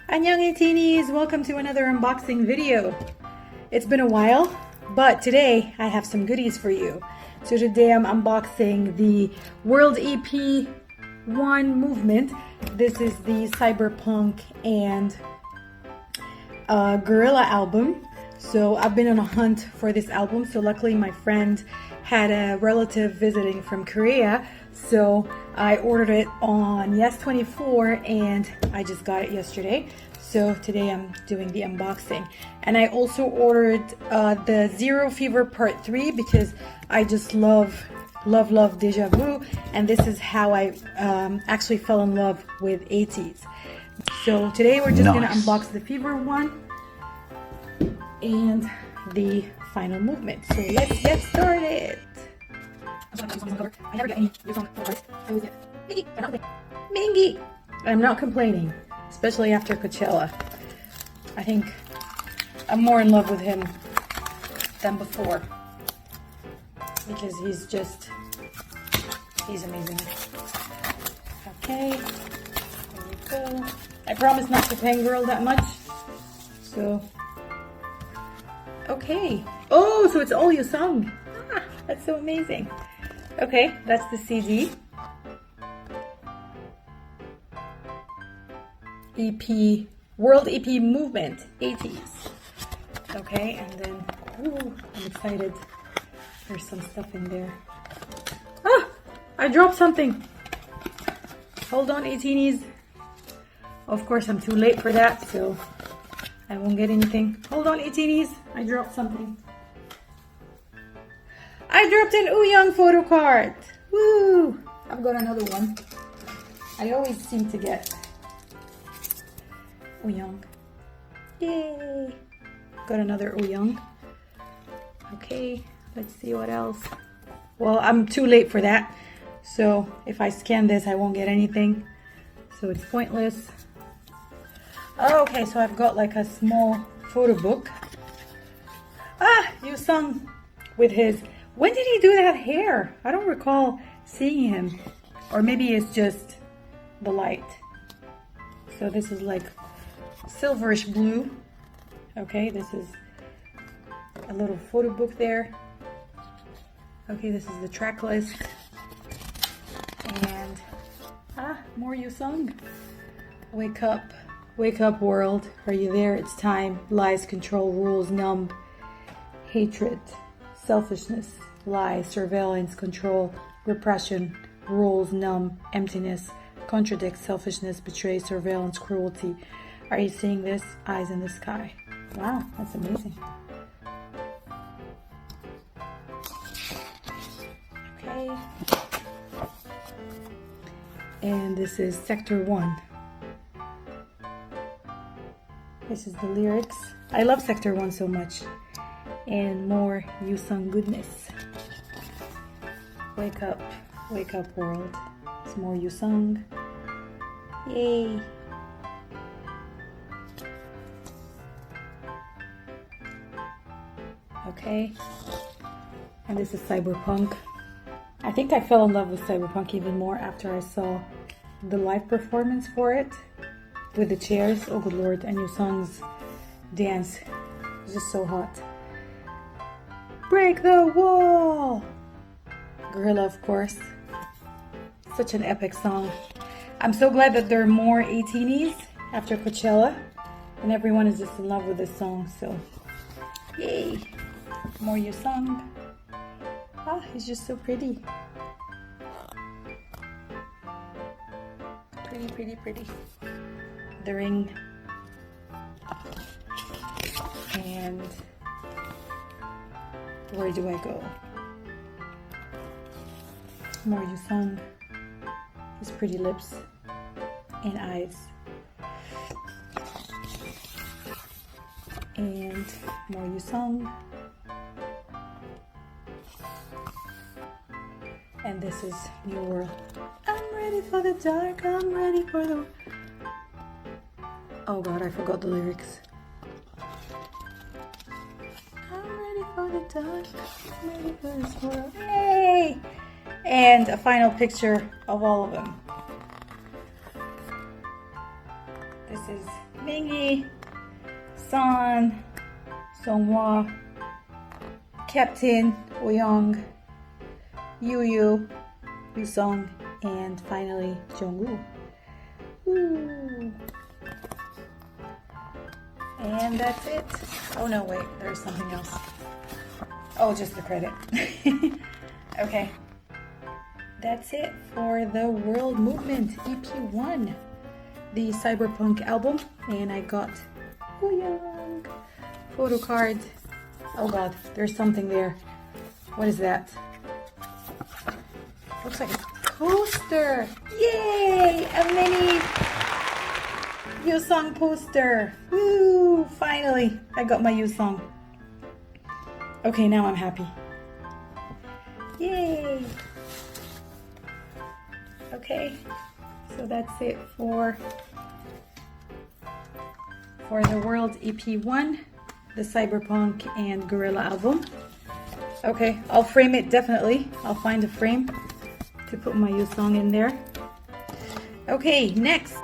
Annyeong ATEEZ! Welcome to another unboxing video. It's been a while, but today I have some goodies for you. So today I'm unboxing the World EP 1 movement. This is the CYBERPUNK and Gorilla album. So I've been on a hunt for this album. So luckily my friend had a relative visiting from Korea. So I ordered it on Yes24 and I just got it yesterday. So today I'm doing the unboxing. And I also ordered the Zero Fever Part 3 because I just love Deja Vu. And this is how I actually fell in love with ATEEZ. So today we're just gonna unbox the Fever one and the final movement. So let's get started. I never get any Yeosang cards. I always get Mingy. I'm not complaining, especially after Coachella. I think I'm more in love with him than before because he's amazing. Okay, there we go. I promise not to fangirl that much. So, okay. Oh, so it's all Yeosang. Ah, that's so amazing. Okay, that's the CD. EP, World EP Movement, ATEEZ. Okay, and then, ooh, I'm excited. There's some stuff in there. Ah, I dropped something. Hold on, ATEEZ. Of course, I'm too late for that, so I won't get anything. Hold on, ATEEZ. I dropped something. I dropped an Yeosang photo card. Woo! I've got another one. I always seem to get Yeosang. Yay! Got another Yeosang. Okay, let's see what else. Well, I'm too late for that. So if I scan this, I won't get anything. So it's pointless. Oh, okay, so I've got like a small photo book. Ah, Yeosang with his... When did he do that hair? I don't recall seeing him. Or maybe it's just the light. So this is like silverish blue. Okay, this is a little photo book there. Okay, this is the track list. And, more Yeosang. Wake up world. Are you there? It's time. Lies, control, rules, numb, hatred, selfishness, lie, surveillance, control, repression, rules, numb, emptiness, contradict, selfishness, betray, surveillance, cruelty. Are you seeing this? Eyes in the sky. Wow, that's amazing. Okay. And this is Sector 1. This is the lyrics. I love Sector 1 so much. And more Yeosang goodness. Wake up world. It's more Yeosang. Yay! Okay, and this is CYBERPUNK. I think I fell in love with CYBERPUNK even more after I saw the live performance for it with the chairs. Oh good lord, and Yeosang's dance is just so hot. Break the wall! Gorilla, of course. Such an epic song. I'm so glad that there are more ATEEZ after Coachella, and everyone is just in love with this song, so yay! More Yeosang. Ah, he's just so pretty. Pretty. The ring. And where do I go? More Yeosang. His pretty lips and eyes. And more Yeosang. And this is New World. I'm ready for the dark, I'm ready for the... Oh god, I forgot the lyrics. I'm ready for the dark, I'm ready for this world. Yay! And a final picture of all of them. This is Mingi, San, Songhwa, Captain, Yeosang, Yeosang, and finally Jungwoo. Woo. And that's it. Oh no, wait, there's something else. Oh, just the credit. Okay. That's it for the World Movement EP1, the CYBERPUNK album, and I got Yeosang photo card. Oh god, there's something there. What is that? Looks like a poster. Yay! A mini Yeosang poster. Woo! Finally, I got my Yeosang. Okay, now I'm happy. Yay! Okay, so that's it for the World EP1, the CYBERPUNK and Gorilla album. Okay, I'll frame it definitely. I'll find a frame to put my Yeosang in there. Okay, next.